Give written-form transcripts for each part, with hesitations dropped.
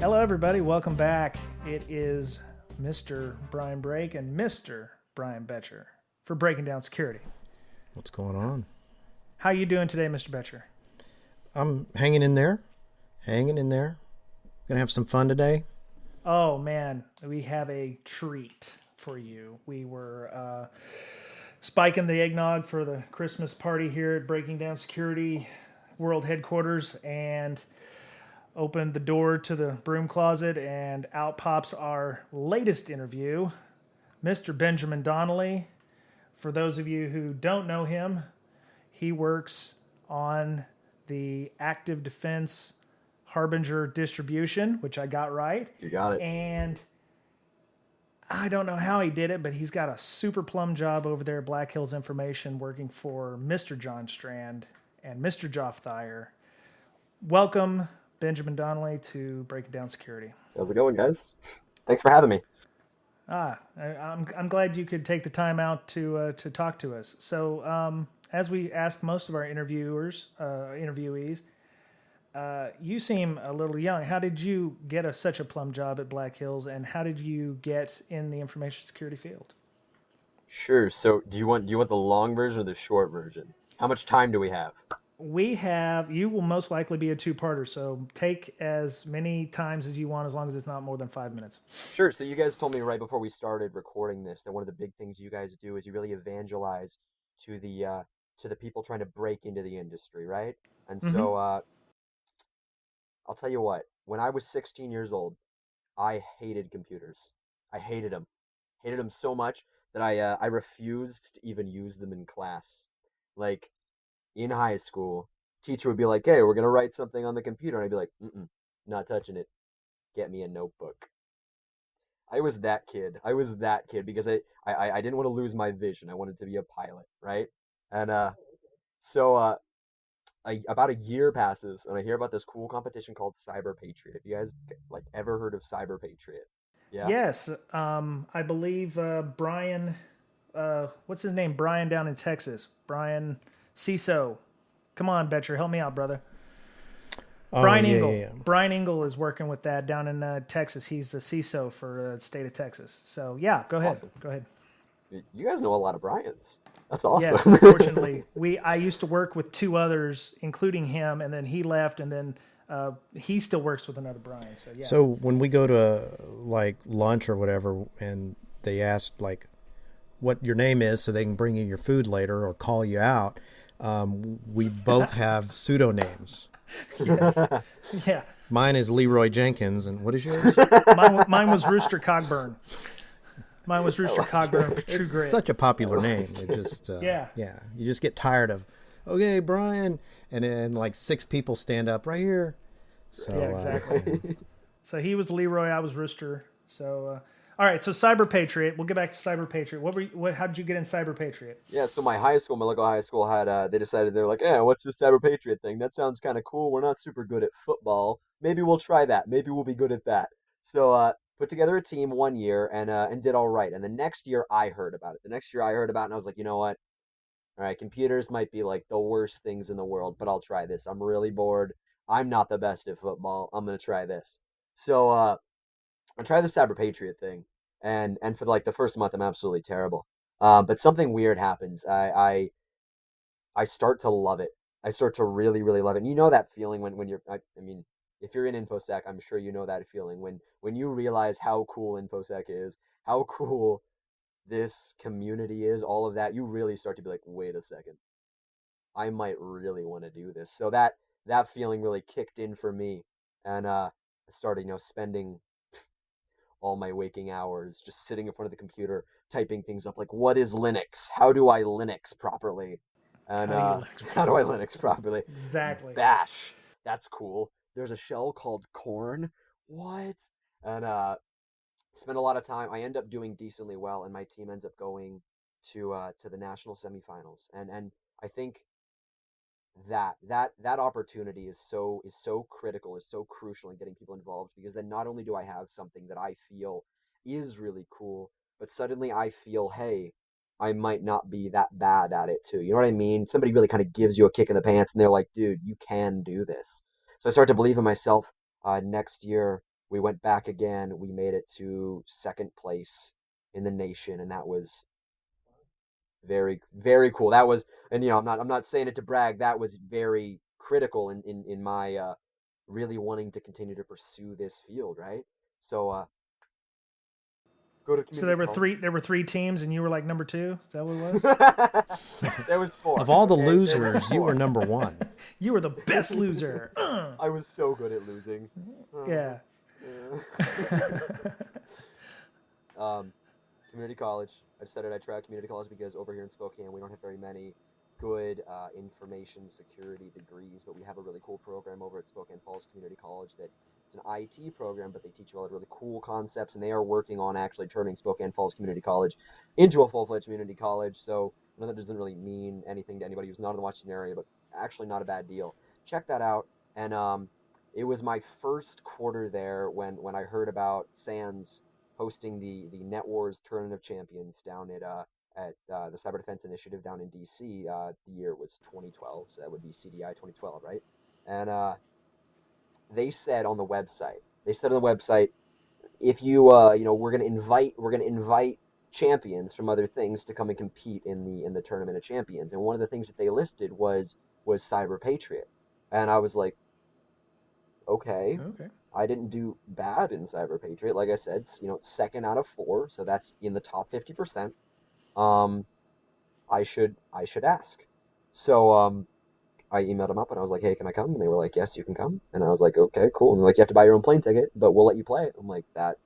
Hello, everybody. Welcome back. It is Mr. Brian Brake and Mr. Brian Betcher for Breaking Down Security. What's going on? How you doing today, Mr. Betcher? I'm hanging in there. Gonna have some fun today. Oh, man. We have a treat for you. We were spiking the eggnog for the Christmas party here at Breaking Down Security World Headquarters and opened the door to the broom closet, and out pops our latest interview, Mr. Benjamin Donnelly. For those of you who don't know him, he works on the Active Defense Harbinger Distribution, which I got right. You got it. And I don't know how he did it, but he's got a super plum job over there at Black Hills Information working for Mr. John Strand and Mr. Joff Thayer. Welcome, Benjamin Donnelly, to Breaking Down Security. How's it going, guys? Thanks for having me. I'm glad you could take the time out to talk to us. So, as we asked most of our interviewees, you seem a little young. How did you get such a plum job at Black Hills, and how did you get in the information security field? Sure. So, do you want the long version or the short version? How much time do we have? You will most likely be a two-parter, so take as many times as you want, as long as it's not more than 5 minutes. Sure. So you guys told me right before we started recording this that one of the big things you guys do is you really evangelize to the people trying to break into the industry, right? And so I'll tell you what, when I was 16 years old, I hated computers. I hated them. Hated them so much that I refused to even use them in class. Like, in high school, teacher would be like, hey, we're going to write something on the computer. And I'd be like, not touching it. Get me a notebook. I was that kid because I didn't want to lose my vision. I wanted to be a pilot, right? And so about a year passes, and I hear about this cool competition called Cyber Patriot. Have you guys ever heard of Cyber Patriot? Yeah. Yes. I believe Brian, what's his name? Brian down in Texas. Brian CISO. Come on, Betcher, help me out, brother. Brian Engel. Yeah. Brian Engel is working with that down in Texas. He's the CISO for the state of Texas. So, yeah, go ahead. Awesome. Go ahead. You guys know a lot of Bryans. That's awesome. Yes, unfortunately. I used to work with two others, including him, and then he left, and then he still works with another Brian. So, yeah. So when we go to lunch or whatever, and they ask what your name is so they can bring you your food later or call you out, we both have pseudonames. Yes. Yeah. Mine is Leroy Jenkins, and what is yours? Mine was Rooster Cogburn. True It's Grit. such a popular name. It just Yeah. You just get tired of, okay, Brian, and then 6 people stand up right here. So Yeah, exactly. So he was Leroy, I was Rooster. So all right, so Cyber Patriot. We'll get back to Cyber Patriot. How did you get in Cyber Patriot? Yeah, so my local high school had, they decided, they're like, what's this Cyber Patriot thing? That sounds kind of cool. We're not super good at football. Maybe we'll try that. Maybe we'll be good at that. So put together a team one year and did all right. And the next year I heard about it. And I was like, you know what? All right, computers might be the worst things in the world, but I'll try this. I'm really bored. I'm not the best at football. I'm going to try this. So I tried the Cyber Patriot thing. And for the first month, I'm absolutely terrible. But something weird happens. I start to love it. I start to really, really love it. And you know that feeling when you're, I mean, if you're in infosec, I'm sure you know that feeling when you realize how cool infosec is, how cool this community is, all of that. You really start to be like, wait a second, I might really want to do this. So that feeling really kicked in for me, and I started, spending all my waking hours just sitting in front of the computer typing things up like, what is Linux? How do I Linux properly? And how do I Linux properly? Exactly. Bash. That's cool. There's a shell called Corn. What? And spend a lot of time. I end up doing decently well, and my team ends up going to the national semifinals. And I think that opportunity is so critical, is so crucial in getting people involved, because then not only do I have something that I feel is really cool, but suddenly I feel, hey, I might not be that bad at it too. You know what I mean? Somebody really kind of gives you a kick in the pants, and they're like, dude, you can do this. So I start to believe in myself. Next year, We went back again. We made it to second place in the nation, and that was very, very cool. That was, and I'm not saying it to brag. That was very critical in my really wanting to continue to pursue this field, right? So go to So community college. there were three teams, and you were like number two. Is that what it was? There was four. Of all the Okay? There was losers, you four. were number one. You were the best loser. I was so good at losing. Yeah. Community college. I decided I'd try community college because over here in Spokane, we don't have very many good information security degrees, but we have a really cool program over at Spokane Falls Community College that it's an IT program, but they teach you all the really cool concepts, and they are working on actually turning Spokane Falls Community College into a full-fledged community college. So I know that doesn't really mean anything to anybody who's not in the Washington area, but actually not a bad deal. Check that out. And it was my first quarter there when I heard about Sands hosting the Net Wars Tournament of Champions down at the Cyber Defense Initiative down in DC. The year was 2012, so that would be CDI 2012, right? And they said on the website, if you we're gonna invite champions from other things to come and compete in the Tournament of Champions, and one of the things that they listed was Cyber Patriot, and I was like, okay. Okay. I didn't do bad in Cyber Patriot. Like I said, second out of 4, so that's in the top 50%. I should ask. So I emailed them up and I was like, hey, can I come? And they were like, yes, you can come. And I was like, okay, cool. And they're like, you have to buy your own plane ticket, but we'll let you play. I'm like, that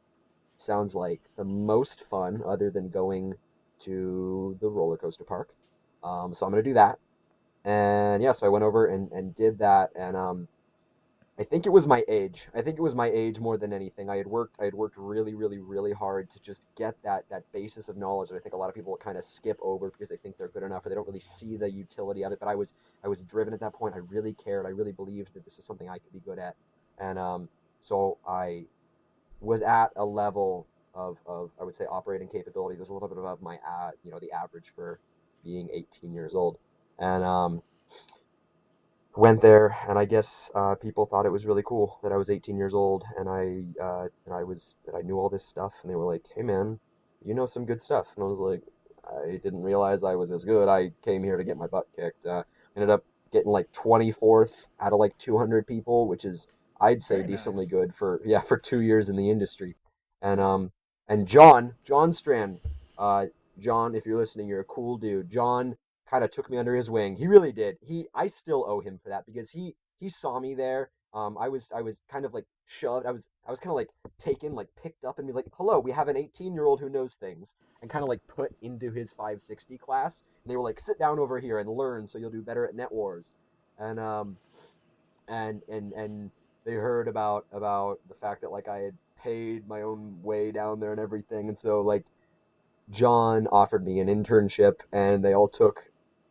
sounds like the most fun other than going to the roller coaster park. So I'm gonna do that. And yeah, so I went over and did that, and I think it was my age. I think it was my age more than anything. I had worked really, really, really hard to just get that basis of knowledge that I think a lot of people kind of skip over because they think they're good enough or they don't really see the utility of it. But I was driven at that point. I really cared. I really believed that this is something I could be good at. And so I was at a level of I would say operating capability that was a little bit above my the average for being 18 years old. And went there, and I guess people thought it was really cool that I was 18 years old, and I knew all this stuff, and they were like, "Hey, man, you know some good stuff." And I was like, "I didn't realize I was as good. I came here to get my butt kicked." Ended up getting like 24th out of like 200 people, which is I'd say Very decently nice. good for 2 years in the industry. And John Strand, John, if you're listening, you're a cool dude. John kind of took me under his wing. He really did. I still owe him for that because he saw me there. I was kind of like shoved. I was kind of like taken, like picked up and be like, "Hello, we have an 18-year-old who knows things," and kind of like put into his 560 class. And they were like, "Sit down over here and learn, so you'll do better at Net Wars." And and they heard about the fact that like I had paid my own way down there and everything, and so like John offered me an internship, and they all took.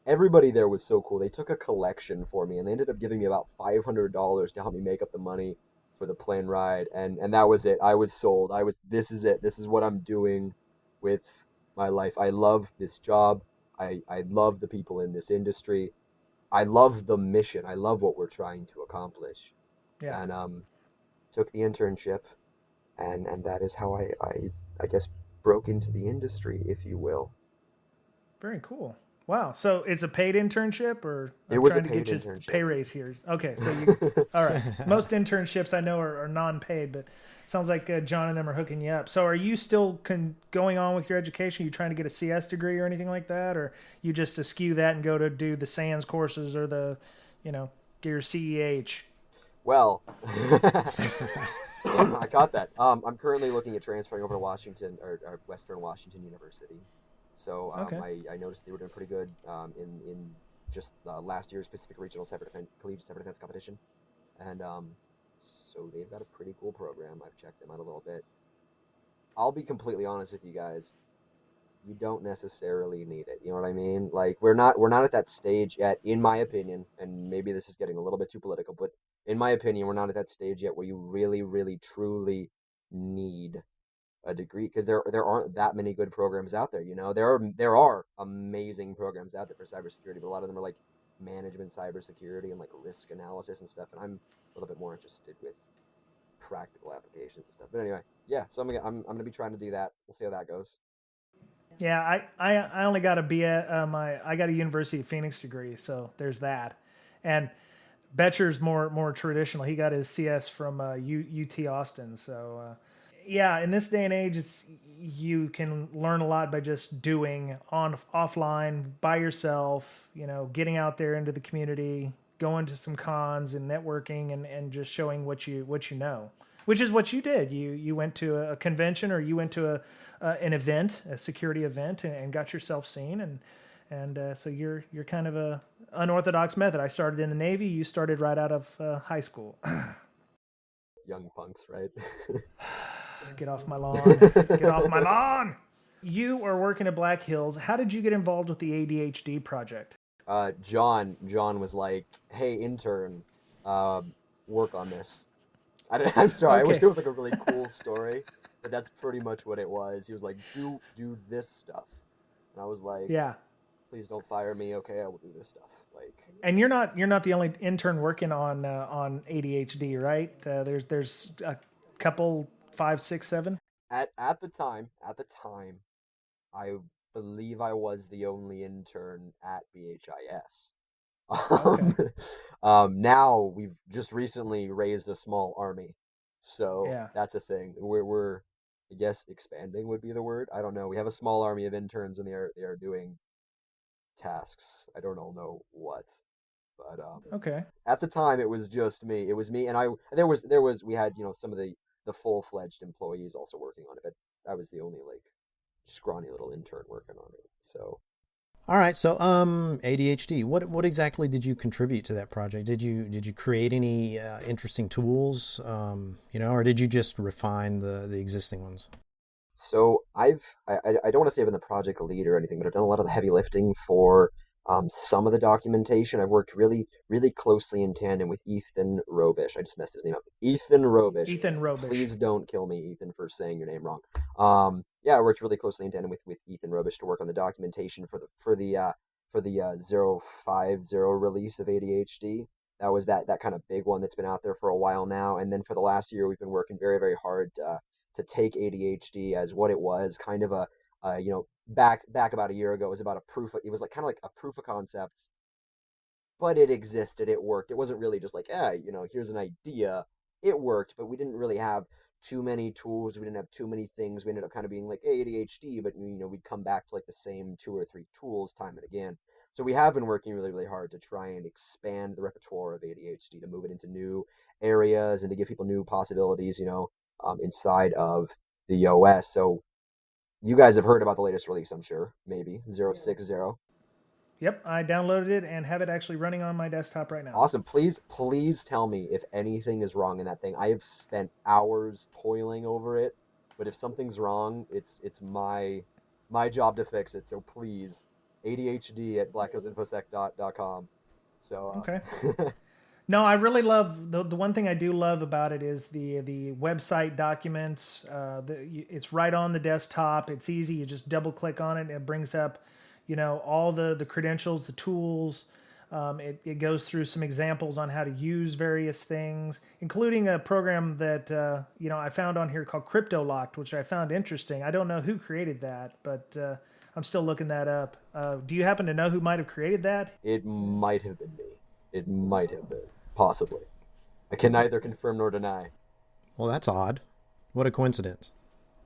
Everybody there was so cool. They took a collection for me, and they ended up giving me about $500 to help me make up the money for the plane ride, and that was it. I was sold. This is it. This is what I'm doing with my life. I love this job. I love the people in this industry. I love the mission. I love what we're trying to accomplish. Yeah. And took the internship, and that is how I guess broke into the industry, if you will. Very cool. Wow. So it's a paid internship, or It I'm was a trying to paid get you internship. pay raise here. Okay. So you, all right. Most internships I know are non-paid, but sounds like John and them are hooking you up. So are you still going on with your education? Are you trying to get a CS degree or anything like that? Or you just eschew that and go to do the SANS courses or get your CEH? Well, I got that. I'm currently looking at transferring over to Washington or Western Washington University. So Okay. I noticed they were doing pretty good in just last year's Pacific Regional Collegiate Cyber Defense competition, and so they've got a pretty cool program. I've checked them out a little bit. I'll be completely honest with you guys. You don't necessarily need it. You know what I mean? Like we're not at that stage yet, in my opinion, and maybe this is getting a little bit too political, but in my opinion, we're not at that stage yet where you really, really, truly need a degree because there aren't that many good programs out there. There are amazing programs out there for cybersecurity, but a lot of them are like management cybersecurity and like risk analysis and stuff. And I'm a little bit more interested with practical applications and stuff. But anyway, yeah. So I'm gonna be trying to do that. We'll see how that goes. Yeah, I only got a B I got a University of Phoenix degree, so there's that. And Betcher's more traditional. He got his CS from UT Austin. So yeah, in this day and age, you can learn a lot by just doing offline by yourself. Getting out there into the community, going to some cons and networking, and just showing what you know, which is what you did. You went to a convention, or you went to an event, a security event, and got yourself seen. And so you're kind of a unorthodox method. I started in the Navy. You started right out of high school. Young punks, right? Get off my lawn. Get off my lawn. You are working at Black Hills. How did you get involved with the ADHD project? John was like, "Hey, intern, work on this." I'm sorry. Okay. I wish there was like a really cool story, but that's pretty much what it was. He was like, "Do this stuff," and I was like, Yeah. "Please don't fire me. Okay, I will do this stuff." Like, And you're not the only intern working on ADHD, right? There's a couple, 5, 6, 7. at the time, I believe I was the only intern at BHIS. Okay. Now we've just recently raised a small army, so Yeah. that's a thing. We're I guess expanding would be the word. I don't know. We have a small army of interns, and they are doing tasks. I don't know what, but Okay. at the time it was just me. It was me, and we had some of the full-fledged employees also working on it, but I was the only like scrawny little intern working on it. So. All right, so ADHD. What exactly did you contribute to that project? Did you create any interesting tools, or did you just refine the existing ones? So I don't want to say I've been the project lead or anything, but I've done a lot of the heavy lifting for some of the documentation. I've worked really, really closely in tandem with Ethan Robish. I just messed his name up. Ethan Robish. Ethan Robish. Please don't kill me, Ethan, for saying your name wrong. Yeah, I worked really closely in tandem with Ethan Robish to work on the documentation for the 050 release of ADHD. That was that kind of big one that's been out there for a while now. And then for the last year, we've been working very, very hard to take ADHD as what it was, kind of back about a year ago. It was about it was like kind of like a proof of concept, but it existed, it worked. It wasn't really just like, here's an idea. It worked, but we didn't really have too many tools. We didn't have too many things. We ended up kind of being like, hey, ADHD, but we'd come back to like the same 2 or 3 tools time and again. So we have been working really, really hard to try and expand the repertoire of ADHD, to move it into new areas and to give people new possibilities, inside of the OS. So you guys have heard about the latest release, I'm sure, maybe 060. Yep, I downloaded it and have it actually running on my desktop right now. Awesome. Please tell me if anything is wrong in that thing. I have spent hours toiling over it, but if something's wrong, it's my job to fix it. So please, ADHD at blackhillsinfosec.com. So Okay. No, I really love the one thing I do love about it is the website documents. It's right on the desktop. It's easy. You just double click on it, and it brings up, all the credentials, the tools. It goes through some examples on how to use various things, including a program that I found on here called Crypto Locked, which I found interesting. I don't know who created that, but I'm still looking that up. Do you happen to know who might have created that? It might have been me. It might have been. Possibly. I can neither confirm nor deny. Well, that's odd. What a coincidence.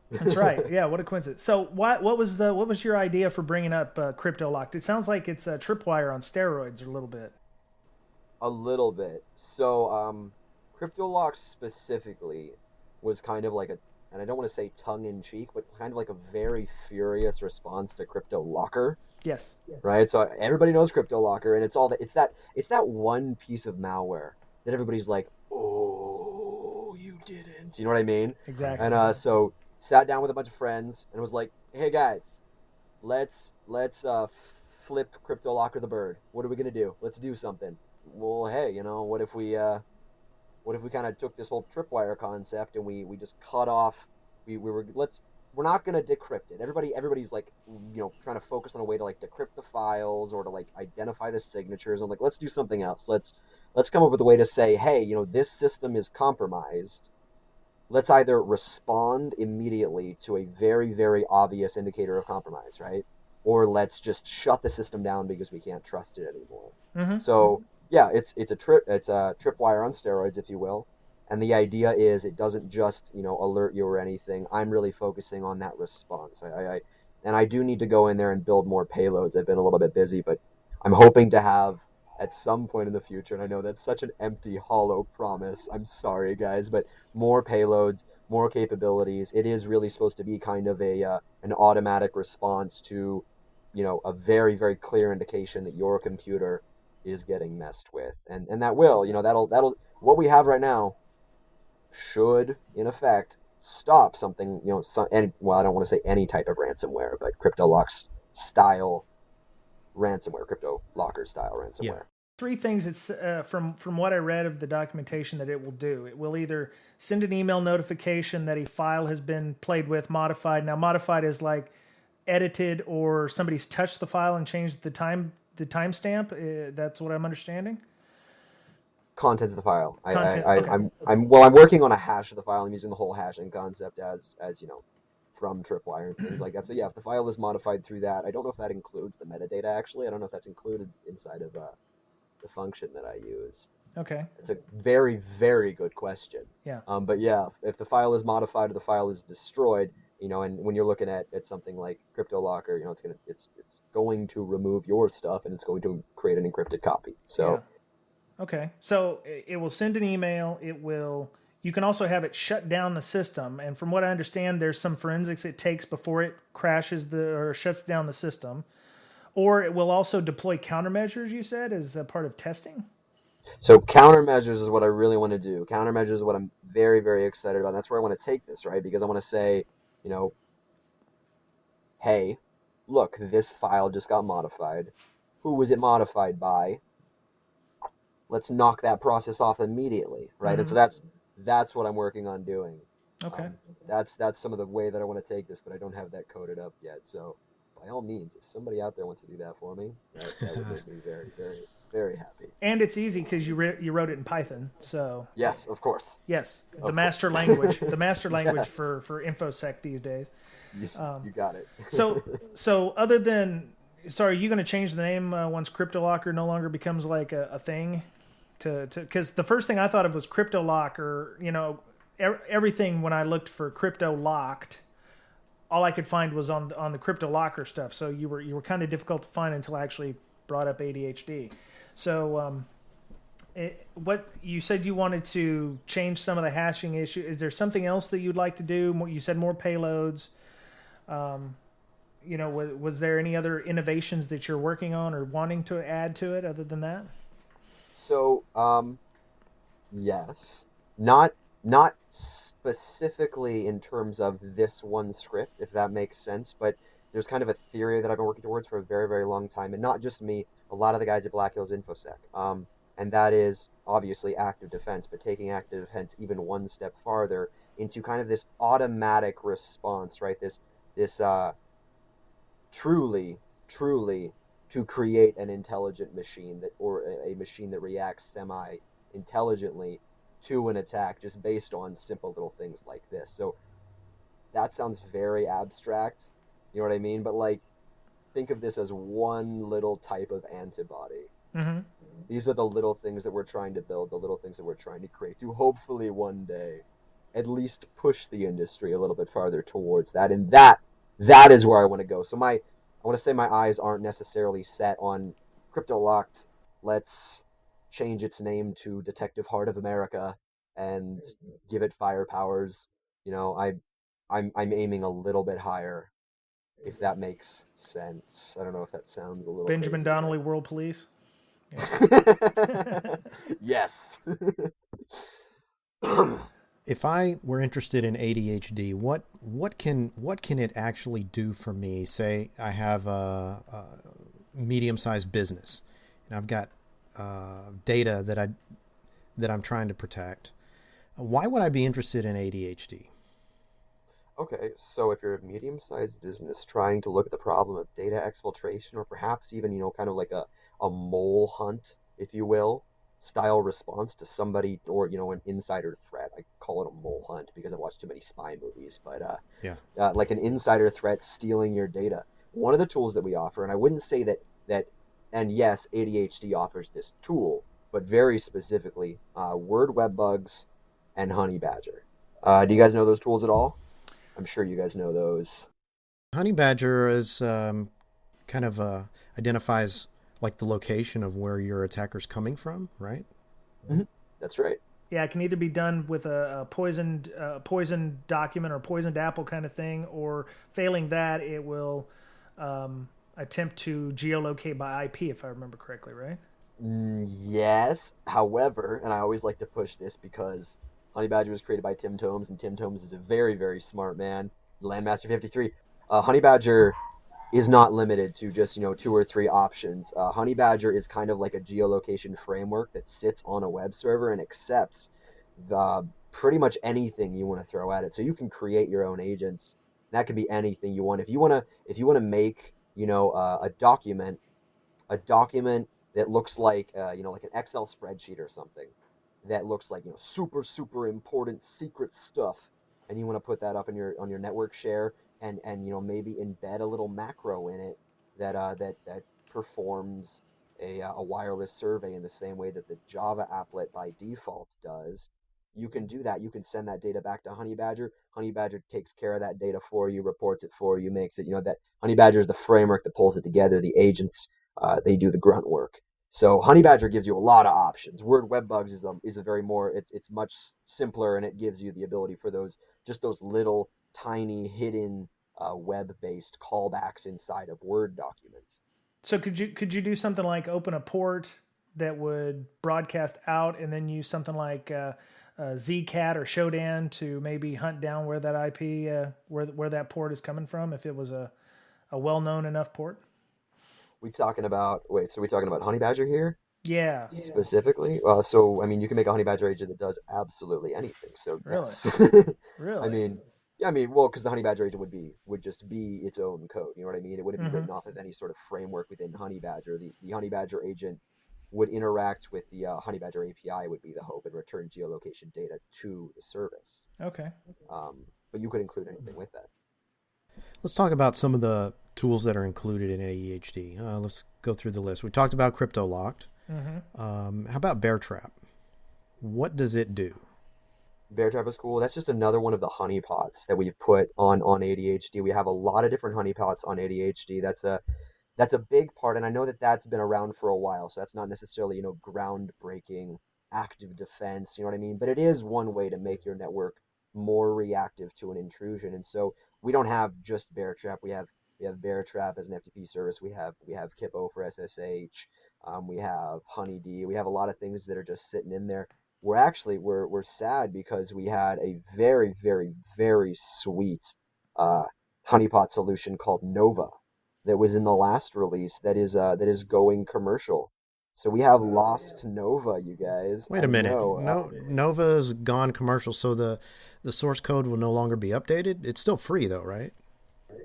That's right. Yeah, what a coincidence. So, what was your idea for bringing up Crypto Locked? It sounds like it's a tripwire on steroids a little bit. A little bit. So, Crypto Lock specifically was kind of like and I don't want to say tongue-in-cheek, but kind of like a very furious response to Crypto Locker. Yes. Right. So everybody knows Crypto Locker, and it's that one piece of malware that everybody's like, oh, you didn't. You know what I mean? Exactly. And so sat down with a bunch of friends and was like, hey guys, let's flip Crypto Locker the bird. What are we gonna do? Let's do something. Well, hey, what if we kind of took this whole tripwire concept and we just cut off. We're not going to decrypt it. Everybody's like, trying to focus on a way to like decrypt the files or to like identify the signatures. I'm like, let's do something else. Let's come up with a way to say, hey, this system is compromised. let's either respond immediately to a very, very obvious indicator of compromise, right? Or let's just shut the system down because we can't trust it anymore. Mm-hmm. So yeah, it's a tripwire on steroids, if you will. And the idea is it doesn't just, alert you or anything. I'm really focusing on that response. And I do need to go in there and build more payloads. I've been a little bit busy, but I'm hoping to have at some point in the future, and I know that's such an empty, hollow promise. I'm sorry, guys, but more payloads, more capabilities. It is really supposed to be kind of an automatic response to, a very, very clear indication that your computer is getting messed with, and that will, that'll what we have right now should, in effect, stop something, well, I don't want to say any type of ransomware, but CryptoLock's style ransomware, CryptoLocker style ransomware. Yeah. Three things it's from what I read of the documentation that it will do. It will either send an email notification that a file has been played with, modified. Now, modified is like edited or somebody's touched the file and changed the timestamp. That's what I'm understanding. Contents of the file. Okay. I'm working on a hash of the file. I'm using the whole hashing concept as from Tripwire and things like that. So yeah, if the file is modified through that, I don't know if that includes the metadata actually. I don't know if that's included inside of the function that I used. Okay. It's a very, very good question. Yeah. But yeah, if the file is modified or the file is destroyed, and when you're looking at something like CryptoLocker, it's going to remove your stuff and it's going to create an encrypted copy. So. Yeah. Okay, so it will send an email. You can also have it shut down the system. And from what I understand, there's some forensics it takes before it crashes or shuts down the system. Or it will also deploy countermeasures, you said, as a part of testing? So countermeasures is what I really want to do. Countermeasures is what I'm very, very excited about. That's where I want to take this, right? Because I want to say, hey, look, this file just got modified. Who was it modified by? Let's knock that process off immediately, right? Mm-hmm. And so that's what I'm working on doing. Okay. That's some of the way that I want to take this, but I don't have that coded up yet. So by all means, if somebody out there wants to do that for me, that would make me very, very, very happy. And it's easy because you wrote it in Python, so yes, of course. Yes, the master language yes. for infosec these days. You got it. so other than, sorry, are you going to change the name once CryptoLocker no longer becomes like a thing? Because the first thing I thought of was CryptoLocker. Everything when I looked for crypto locked, all I could find was on the CryptoLocker stuff. So you were kind of difficult to find until I actually brought up ADHD. So what you said you wanted to change some of the hashing issue. Is there something else that you'd like to do? You said more payloads. Was there any other innovations that you're working on or wanting to add to it other than that? So, yes, not specifically in terms of this one script, if that makes sense, but there's kind of a theory that I've been working towards for a very, very long time, and not just me, a lot of the guys at Black Hills InfoSec, and that is obviously active defense, but taking active defense even one step farther into kind of this automatic response, right? This truly to create an intelligent machine or a machine that reacts semi-intelligently to an attack just based on simple little things like this. So that sounds very abstract, you know what I mean? But think of this as one little type of antibody. Mm-hmm. These are the little things that we're trying to build, the little things that we're trying to create to hopefully one day at least push the industry a little bit farther towards that. And that is where I want to go. So I want to say my eyes aren't necessarily set on CryptoLocked. Let's change its name to Detective Heart of America and give it fire powers. I'm aiming a little bit higher, if that makes sense. I don't know if that sounds a little Benjamin crazy, Donnelly, World Police. Yeah. Yes. If I were interested in ADHD, what can it actually do for me? Say I have a medium-sized business, and I've got data that I'm trying to protect. Why would I be interested in ADHD? Okay, so if you're a medium-sized business trying to look at the problem of data exfiltration, or perhaps even kind of like a mole hunt, if you will, style response to somebody, or an insider threat. I call it a mole hunt because I watched too many spy movies, but Yeah. like an insider threat stealing your data. One of the tools that we offer, and I wouldn't say that, and yes, ADHD offers this tool, but very specifically, Word Web Bugs and Honey Badger. Do you guys know those tools at all? I'm sure you guys know those. Honey Badger is kind of identifies like the location of where your attacker's coming from, right? Mhm. That's right. Yeah, it can either be done with a poisoned document or poisoned apple kind of thing, or failing that, it will attempt to geolocate by IP, if I remember correctly, right? Yes. However, and I always like to push this because Honey Badger was created by Tim Tomes, and Tim Tomes is a very, very smart man. Landmaster 53. Honey Badger is not limited to just, 2 or 3 options. Honey Badger is kind of like a geolocation framework that sits on a web server and accepts pretty much anything you want to throw at it. So you can create your own agents. That could be anything you want. If you want to make, a document that looks like like an Excel spreadsheet or something that looks like super super important secret stuff, and you want to put that up in on your network share, and maybe embed a little macro in it that performs a wireless survey in the same way that the Java applet by default does. You can do that. You can send that data back to Honey Badger. Honey Badger takes care of that data for you, reports it for you, makes it, that Honey Badger is the framework that pulls it together. The agents, they do the grunt work. So Honey Badger gives you a lot of options. Word Web Bugs is a very more, it's much simpler, and it gives you the ability for those little tiny hidden web-based callbacks inside of Word documents. So could you do something like open a port that would broadcast out, and then use something like Zcat or Shodan to maybe hunt down where that IP where that port is coming from, if it was a well-known enough port? So we talking about Honey Badger here Yeah. specifically? So I mean, you can make a Honey Badger agent that does absolutely anything. So Really? yes. I Really? mean, yeah, I mean, well, because the Honey Badger agent would just be its own code. You know what I mean? It wouldn't be written off of any sort of framework within Honey Badger. The Honey Badger agent would interact with the Honey Badger API, would be the hope, and return geolocation data to the service. Okay. But you could include anything with that. Let's talk about some of the tools that are included in ADHD. Let's go through the list. We talked about Crypto Locked. How about Bear Trap? What does it do? Bear Trap is cool. That's just another one of the honeypots that we've put on ADHD. We have a lot of different honeypots on ADHD. That's a big part, and I know that that's been around for a while, so that's not necessarily, groundbreaking active defense, you know what I mean? But it is one way to make your network more reactive to an intrusion. And so we don't have just Bear Trap. We have Bear Trap as an FTP service. We have Kippo for SSH. We have Honeyd. We have a lot of things that are just sitting in there. We're sad because we had a very, very, very sweet honeypot solution called Nova that was in the last release that is going commercial. So we have lost Nova, you guys. Wait a minute. Nova's gone commercial, so the source code will no longer be updated? It's still free though, right?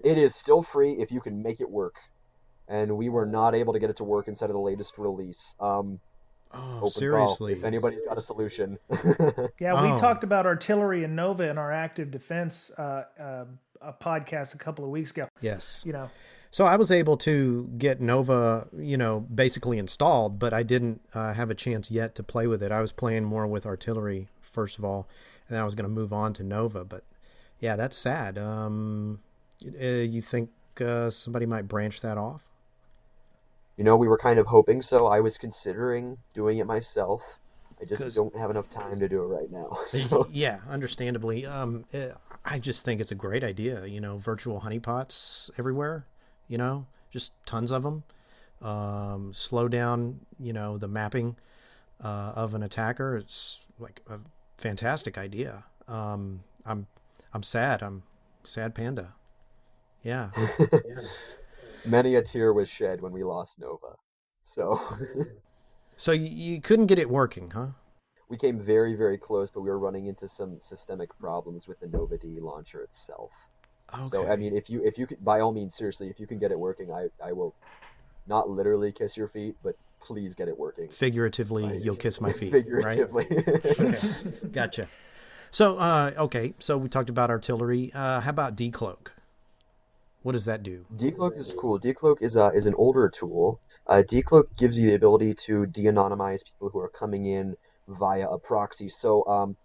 It is still free if you can make it work. And we were not able to get it to work inside of the latest release. Oh, Open seriously? call if anybody's got a solution. Yeah, we Oh. talked about artillery and Nova in our Active Defense a podcast a couple of weeks ago. Yes. So I was able to get Nova, basically installed, but I didn't have a chance yet to play with it. I was playing more with artillery first of all, and then I was going to move on to Nova. But yeah, that's sad. You think somebody might branch that off? We were kind of hoping so. I was considering doing it myself. I just 'Cause- don't have enough time to do it right now. So, Yeah, understandably. I just think it's a great idea. Virtual honeypots everywhere. Just tons of them. Slow down, the mapping of an attacker. It's like a fantastic idea. I'm sad. I'm sad panda. Yeah. many a tear was shed when we lost Nova. So So you couldn't get it working, huh? we came very, very close, but we were running into some systemic problems with the Nova D launcher itself. Okay. So I mean, if you could, by all means, seriously, if you can get it working, I will not literally kiss your feet, but please get it working. Figuratively, Like, you'll kiss my feet, figuratively. right? Okay, gotcha. So, okay, so we talked about artillery. How about decloak? What does that do? Decloak is cool. Decloak is an older tool. Decloak gives you the ability to de-anonymize people who are coming in via a proxy. So,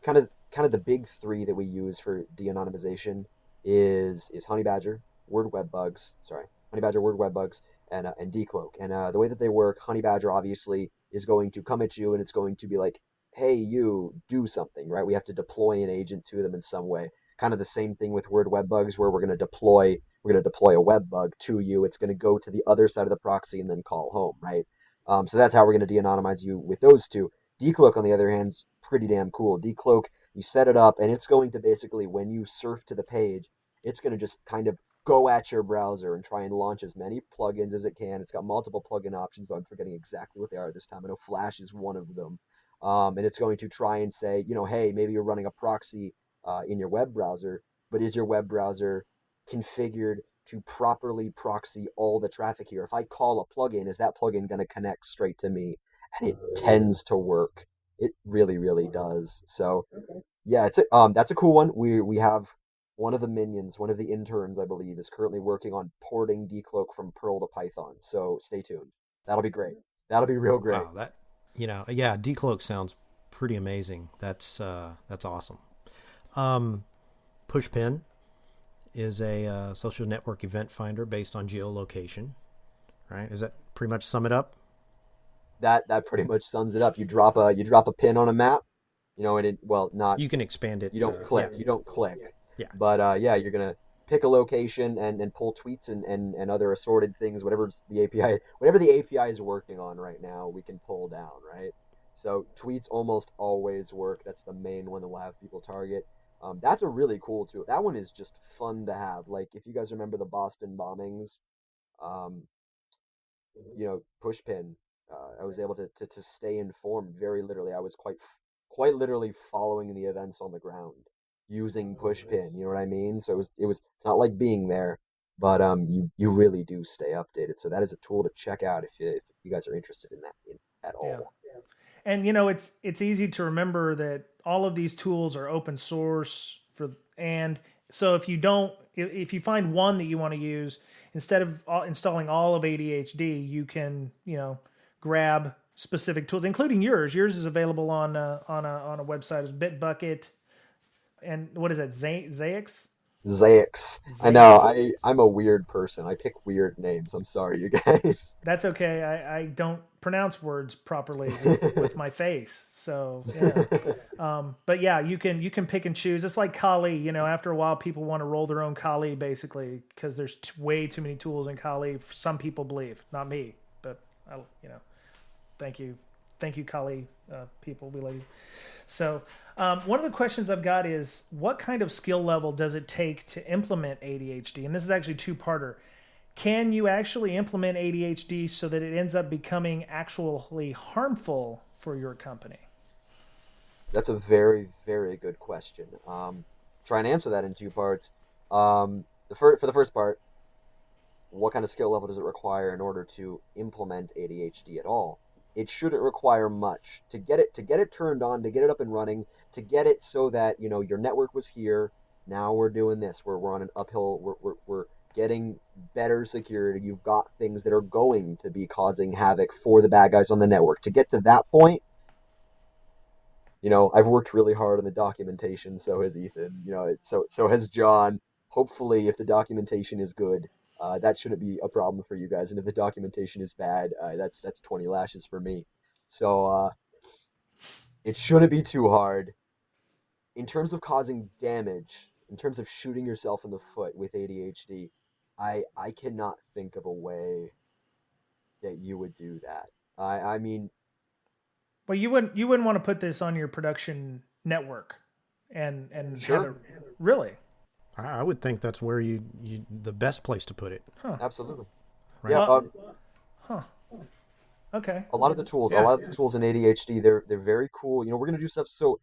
kind of the big three that we use for de-anonymization is Honey Badger, Word Web Bugs. Sorry, Honey Badger, Word Web Bugs, and Decloak. And the way that they work, Honey Badger obviously is going to come at you, and it's going to be like, "Hey, you do something," right? We have to deploy an agent to them in some way. Kind of the same thing with Word Web Bugs, where we're going to deploy a web bug to you. It's going to go to the other side of the proxy and then call home, right? So that's how we're going to de-anonymize you with those two. Decloak, on the other hand, is pretty damn cool. Decloak, you set it up, and it's going to basically, when you surf to the page, it's going to just kind of go at your browser and try and launch as many plugins as it can. It's got multiple plugin options, though I'm forgetting exactly what they are this time. I know Flash is one of them. And it's going to try and say, hey, maybe you're running a proxy in your web browser, but is your web browser configured to properly proxy all the traffic here? If I call a plugin, is that plugin going to connect straight to me? And it tends to work. It really, really does. So yeah, that's a cool one. We have one of the minions, one of the interns, I believe, is currently working on porting Decloak from Perl to Python. So stay tuned. That'll be great. That'll be real great. Wow, yeah, decloak sounds pretty amazing. That's awesome. Pushpin is a social network event finder based on geolocation, right? Does that pretty much sum it up? That pretty much sums it up. You drop a pin on a map, and not You can expand it. you don't click, yeah. you don't click. Yeah. But yeah, you're gonna pick a location and pull tweets and other assorted things, whatever the API is working on right now, we can pull down, right? So tweets almost always work. That's the main one that will have people target. That's a really cool tool. That one is just fun to have. Like, if you guys remember the Boston bombings, um, Pushpin, I was able to stay informed very literally. I was quite literally following the events on the ground using Pushpin. You know what I mean? So it's not like being there, but you really do stay updated. So that is a tool to check out if you guys are interested in that at all. Yeah. And it's easy to remember that all of these tools are open source and so if you find one that you want to use, instead of installing all of ADHD, you can grab specific tools, including yours. Yours is available on a website as Bitbucket, and what is that? Zaix? Zaix. I know. I'm a weird person. I pick weird names. I'm sorry, you guys. That's okay. I don't pronounce words properly with my face. So yeah. But yeah, you can pick and choose. It's like Kali. After a while, people want to roll their own Kali, basically, because there's way too many tools in Kali. Some people believe, not me, but thank you, Kali people. We love you. So one of the questions I've got is, what kind of skill level does it take to implement ADHD? And this is actually two-parter. Can you actually implement ADHD so that it ends up becoming actually harmful for your company? That's a very, very good question. Try and answer that in two parts. For the first part, what kind of skill level does it require in order to implement ADHD at all? It shouldn't require much to get it turned on, to get it up and running, to get it so that your network was here. Now we're doing this. We're on an uphill. We're getting better security. You've got things that are going to be causing havoc for the bad guys on the network. To get to that point, I've worked really hard on the documentation. So has Ethan. So has John. Hopefully, if the documentation is good, that shouldn't be a problem for you guys. And if the documentation is bad, that's 20 lashes for me. So it shouldn't be too hard. In terms of causing damage, in terms of shooting yourself in the foot with ADHD, I cannot think of a way that you would do that. I mean, well, you wouldn't want to put this on your production network and sure. have it, really. I would think that's where you the best place to put it. Huh. Absolutely. Right. Yeah. Okay. A lot of the tools in ADHD, they're very cool. We're gonna do stuff. So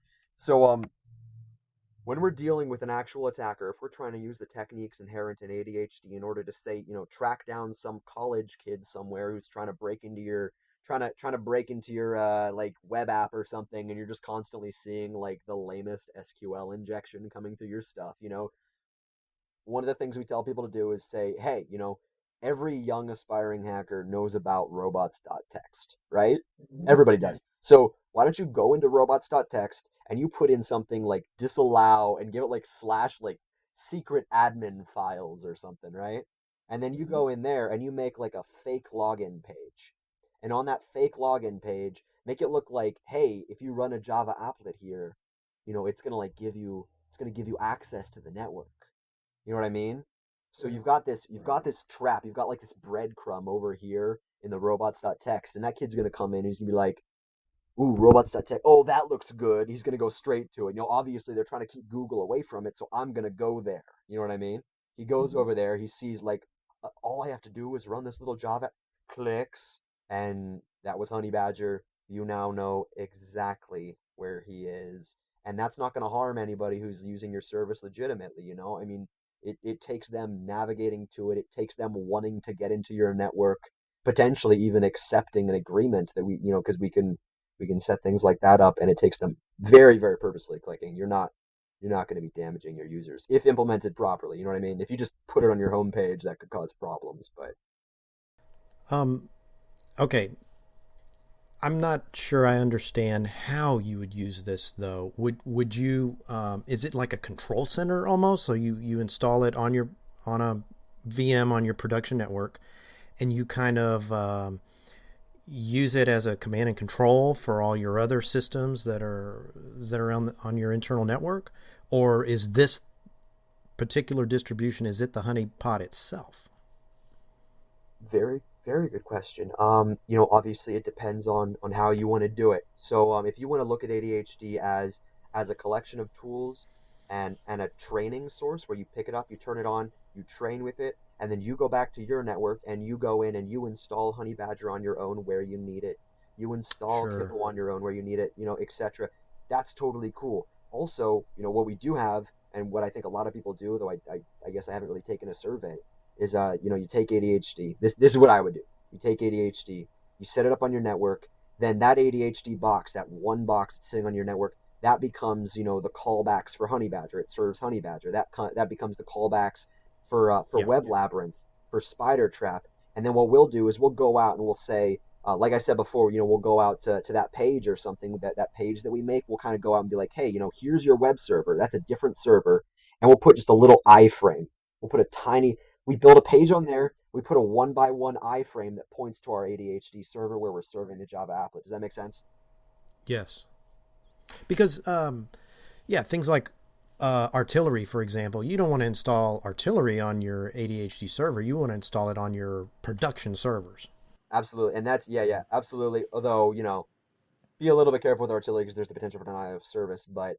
when we're dealing with an actual attacker, if we're trying to use the techniques inherent in ADHD in order to say, track down some college kid somewhere who's trying to break into your trying to break into your like web app or something, and you're just constantly seeing like the lamest SQL injection coming through your stuff. One of the things we tell people to do is say, hey, every young aspiring hacker knows about robots.txt, right? Everybody does. So why don't you go into robots.txt and you put in something like disallow and give it like slash like secret admin files or something, right? And then you go in there and you make like a fake login page. And on that fake login page, make it look like, hey, if you run a Java applet here, it's gonna give you access to the network. You know what I mean? So you've got this trap, you've got like this breadcrumb over here in the robots.txt, and that kid's gonna come in and he's gonna be like, ooh, robots.txt, oh, that looks good. He's gonna go straight to it. Obviously they're trying to keep Google away from it, so I'm gonna go there. You know what I mean? He goes over there, he sees like all I have to do is run this little Java, clicks, and that was Honey Badger. You now know exactly where he is. And that's not gonna harm anybody who's using your service legitimately. I mean, it takes them navigating to it. It takes them wanting to get into your network, potentially even accepting an agreement that because we can set things like that up, and it takes them very, very purposefully clicking. You're not going to be damaging your users if implemented properly. You know what I mean? If you just put it on your homepage, that could cause problems. But Um, okay. I'm not sure I understand how you would use this though. Would you is it like a control center almost? So you install it on a VM on your production network, and you kind of use it as a command and control for all your other systems that are on your internal network? Or is this particular distribution, is it the honeypot itself? very, very good question. Obviously it depends on how you want to do it. So, if you want to look at ADHD as a collection of tools and a training source where you pick it up, you turn it on, you train with it, and then you go back to your network and you go in and you install Honey Badger on your own where you need it. You install Sure. Kippo on your own where you need it, etc. That's totally cool. Also, what we do have, and what I think a lot of people do, though I guess I haven't really taken a survey, is you take ADHD. This is what I would do. You take ADHD, you set it up on your network, then that ADHD box, that one box that's sitting on your network, that becomes the callbacks for Honey Badger. It serves Honey Badger. That becomes the callbacks for Yeah. Web Labyrinth, for Spider Trap. And then what we'll do is we'll go out and we'll say, like I said before, we'll go out to that page or something, that page that we make. We'll kind of go out and be like, hey, here's your web server. That's a different server. And we'll put just a little iframe. We'll put we build a page on there. We put a 1x1 iframe that points to our ADHD server where we're serving the Java applet. Does that make sense? Yes. Because yeah, things like artillery, for example, you don't want to install artillery on your ADHD server. You want to install it on your production servers. Absolutely. And that's, yeah, absolutely. Although, be a little bit careful with artillery because there's the potential for denial of service, but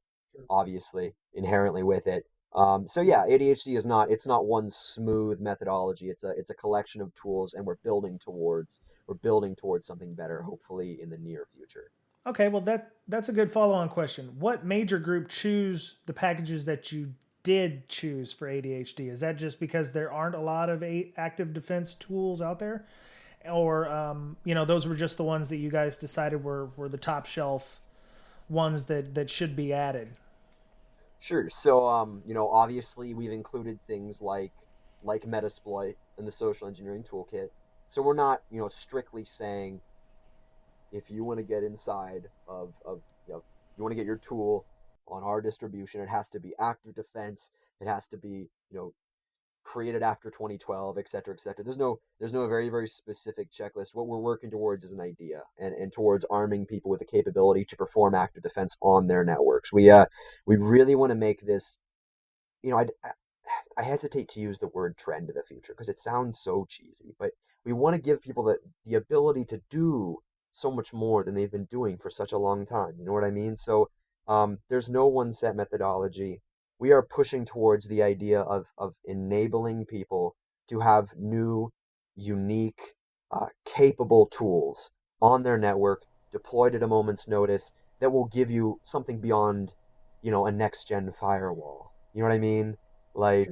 obviously inherently with it. So yeah, ADHD it's not one smooth methodology. It's a collection of tools, and we're building towards something better, hopefully in the near future. Okay, well that's a good follow-on question. What major group choose the packages that you did choose for ADHD? Is that just because there aren't a lot of active defense tools out there, or those were just the ones that you guys decided were the top shelf ones that should be added? Sure. So, obviously we've included things like Metasploit and the social engineering toolkit. So we're not, strictly saying if you want to get inside of you want to get your tool on our distribution, it has to be active defense. It has to be, created after 2012, et cetera, et cetera. There's no very, very specific checklist. What we're working towards is an idea, and towards arming people with the capability to perform active defense on their networks. We really want to make this, I hesitate to use the word trend in the future because it sounds so cheesy, but we want to give people the ability to do so much more than they've been doing for such a long time. You know what I mean? So there's no one set methodology. We are pushing towards the idea of enabling people to have new, unique, capable tools on their network deployed at a moment's notice that will give you something beyond, a next gen firewall. You know what I mean? Like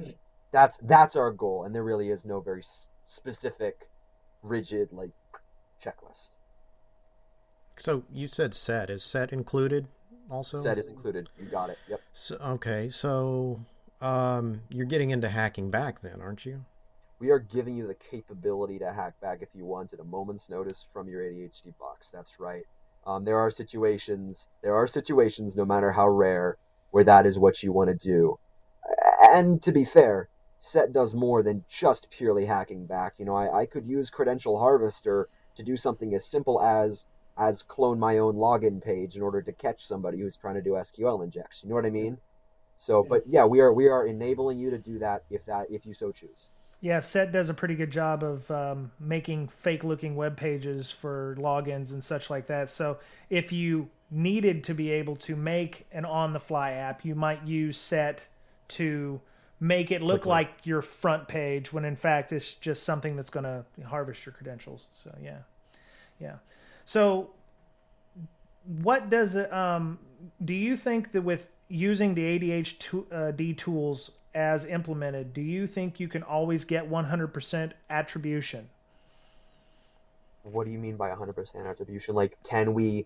that's our goal, and there really is no very specific, rigid like checklist. So you said set. Is set included also? Set is included. You got it. Yep. So, okay, so you're getting into hacking back then, aren't you? We are giving you the capability to hack back if you want at a moment's notice from your ADHD box. That's right. There are situations, no matter how rare, where that is what you want to do. And to be fair, Set does more than just purely hacking back. I could use Credential Harvester to do something as simple as clone my own login page in order to catch somebody who's trying to do SQL injection. You know what I mean? So, but yeah, we are enabling you to do that if you so choose. Yeah, Set does a pretty good job of making fake-looking web pages for logins and such like that. So if you needed to be able to make an on-the-fly app, you might use Set to make it look Quickly. like your front page when in fact it's just something that's going to harvest your credentials. So yeah. So what does it? Do you think that with using the ADHD tools as implemented, do you think you can always get 100% attribution? What do you mean by 100% attribution? Like, can we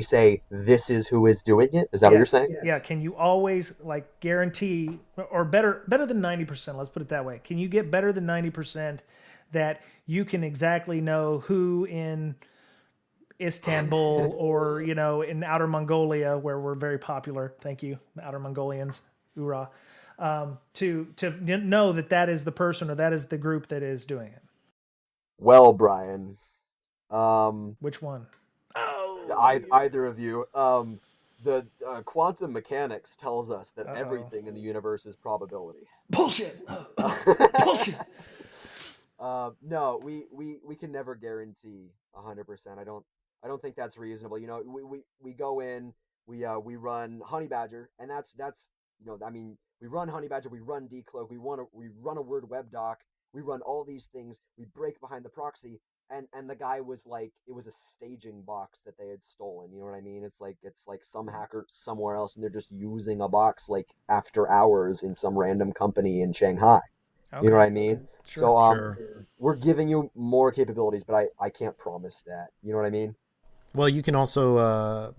say this is who is doing it? Is that what you're Yes. saying? Yeah. Can you always like guarantee or better than 90%? Let's put it that way. Can you get better than 90% that you can exactly know who in Istanbul or in Outer Mongolia, where we're very popular? Thank you, Outer Mongolians. Hoorah. To know that is the person or that is the group that is doing it. Well, Brian, um, Which one? Oh, either of you, the quantum mechanics tells us that everything in the universe is probability. bullshit. Bullshit. No, we can never guarantee 100%. I don't think that's reasonable. We go in, we run Honey Badger, and that's I mean, we run Honey Badger, we run Decloak, we run a Word web doc, we run all these things, we break behind the proxy, and the guy was like, it was a staging box that they had stolen. You know what I mean? It's like some hacker somewhere else, and they're just using a box like after hours in some random company in Shanghai. You know what I mean? Sure. So Sure. we're giving you more capabilities, but I can't promise that. You know what I mean? Well, you can also,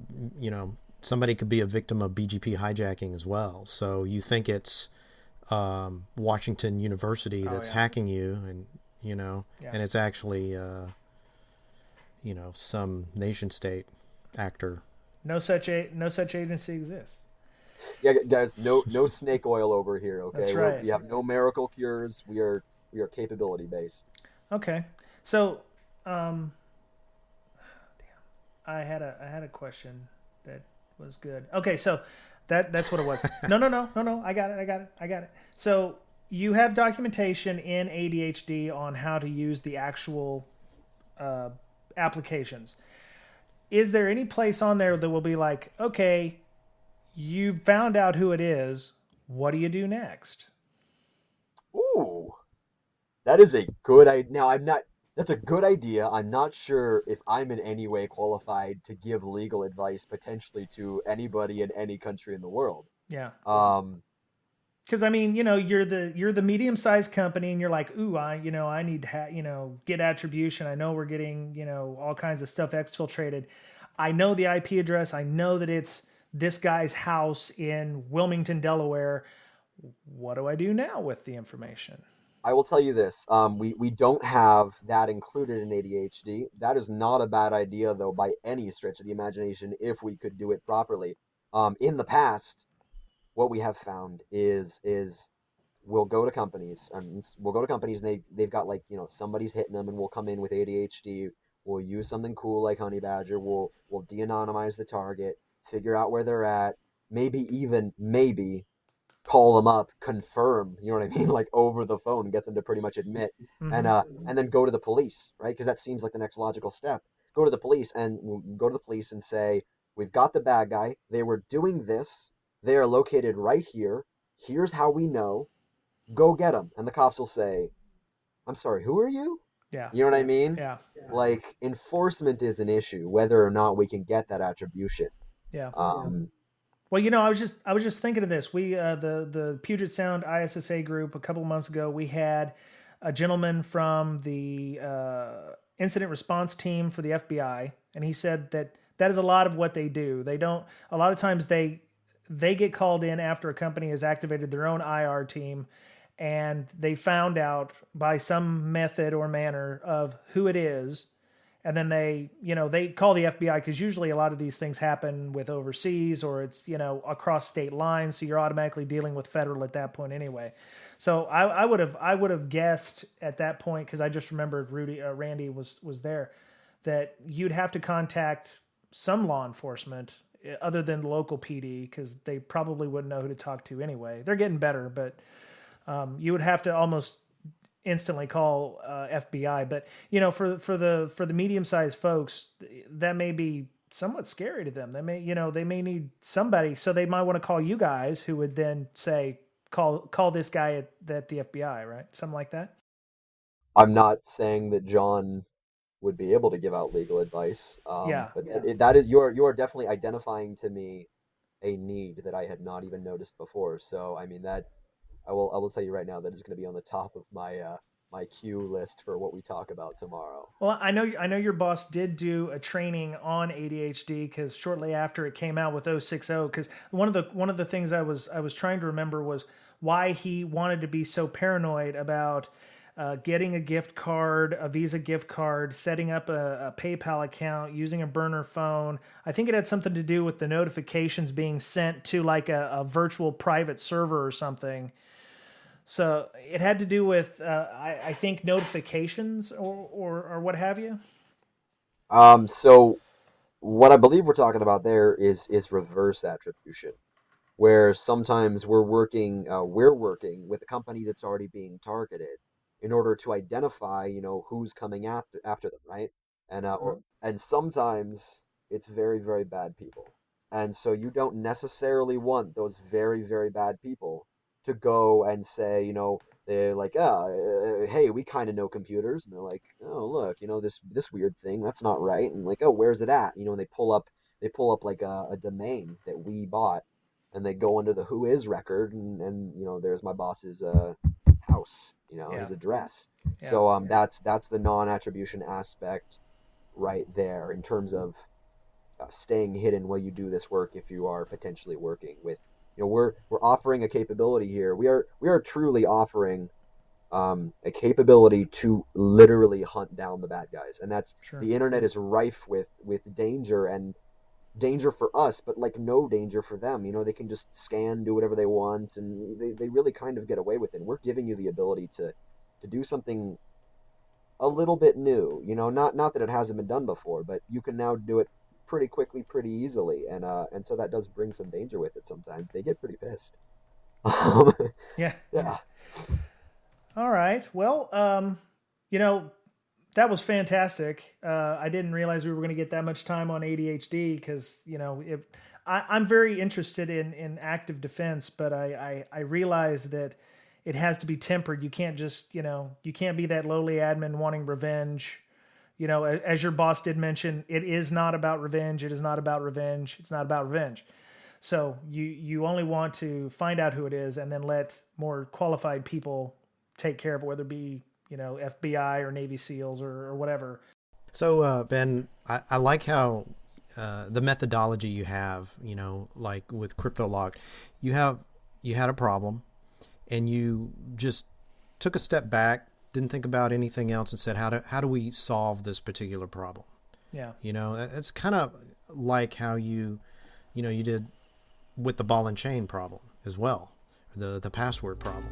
somebody could be a victim of BGP hijacking as well. So you think it's Washington University that's yeah. hacking you, and Yeah. and it's actually some nation state actor. No such agency exists. Yeah, guys, no snake oil over here. Okay, That's right. We have no miracle cures. We are capability based. Okay. So, damn, I had a question that was good. Okay, so that's what it was. No. I got it. So you have documentation in ADHD on how to use the actual applications. Is there any place on there that will be like, okay, you found out who it is, what do you do next? Ooh, that is a good idea. Now, I'm not. That's a good idea. I'm not sure if I'm in any way qualified to give legal advice potentially to anybody in any country in the world. Yeah. Um, Because I mean, you're the medium sized company, and you're like, ooh, I need to get attribution. I know we're getting all kinds of stuff exfiltrated. I know the IP address. I know that it's this guy's house in Wilmington, Delaware. What do I do now with the information? I will tell you this. We don't have that included in ADHD. That is not a bad idea, though, by any stretch of the imagination, if we could do it properly. In the past, what we have found is we'll go to companies, and they've got, like, somebody's hitting them, and we'll come in with ADHD. We'll use something cool like Honey Badger. We'll de-anonymize the target, figure out where they're at, maybe call them up, confirm, you know what I mean, like over the phone, get them to pretty much admit, and then go to the police, right? Because that seems like the next logical step. Go to the police and say, we've got the bad guy. They were doing this. They are located right here. Here's how we know. Go get them. And the cops will say, I'm sorry, who are you? Yeah. You know what I mean? Yeah. Like, enforcement is an issue, whether or not we can get that attribution. Yeah. Um, Well, I was just thinking of this. We the Puget Sound ISSA group a couple of months ago. We had a gentleman from the incident response team for the FBI, and he said that that is a lot of what they do. They don't. A lot of times they get called in after a company has activated their own IR team, and they found out by some method or manner of who it is. And then they call the FBI, because usually a lot of these things happen with overseas, or it's, across state lines. So you're automatically dealing with federal at that point anyway. So I would have guessed at that point, because I just remembered Randy was there, that you'd have to contact some law enforcement other than local PD, because they probably wouldn't know who to talk to anyway. They're getting better, but you would have to almost instantly call FBI. But for the medium-sized folks, that may be somewhat scary to them. They may need somebody, so they might want to call you guys, who would then say, call this guy at the FBI, right? Something like that. I'm not saying that John would be able to give out legal advice. But that is, you're definitely identifying to me a need that I had not even noticed before. So I mean, that I will tell you right now, that is going to be on the top of my my queue list for what we talk about tomorrow. Well, I know your boss did do a training on ADHD, because shortly after it came out with 060, because one of the things I was trying to remember was why he wanted to be so paranoid about getting a gift card, a Visa gift card, setting up a PayPal account, using a burner phone. I think it had something to do with the notifications being sent to like a virtual private server or something. So it had to do with, I think, notifications or what have you. So what I believe we're talking about there is reverse attribution, where sometimes we're working with a company that's already being targeted in order to identify, who's coming after them, right? And sometimes it's very, very bad people. And so you don't necessarily want those very, very bad people to go and say, they're like, hey, we kind of know computers. And they're like, oh, look, this weird thing, that's not right. And like, oh, where's it at? And they pull up like a domain that we bought, and they go under the who is record, and there's my boss's house, his address. Yeah. So that's the non-attribution aspect right there, in terms of staying hidden while you do this work. If you are potentially working with, we're offering a capability here. We are truly offering a capability to literally hunt down the bad guys, and that's sure. The internet is rife with danger, and danger for us, but like no danger for them. They can just scan, do whatever they want, and they really kind of get away with it. We're giving you the ability to do something a little bit new, not that it hasn't been done before, but you can now do it pretty quickly, pretty easily, and so that does bring some danger with it. Sometimes they get pretty pissed. Yeah. Yeah. All right. Well, that was fantastic. I didn't realize we were going to get that much time on ADHD, because I'm very interested in active defense, but I realize that it has to be tempered. You can't just you can't be that lowly admin wanting revenge. As your boss did mention, it is not about revenge. It is not about revenge. It's not about revenge. So you only want to find out who it is, and then let more qualified people take care of it, whether it be FBI or Navy SEALs or whatever. So, Ben, I like how the methodology you have, like with CryptoLock, you had a problem, and you just took a step back, didn't think about anything else, and said, how do we solve this particular problem? Yeah. It's kind of like how you did with the ball and chain problem as well, the password problem.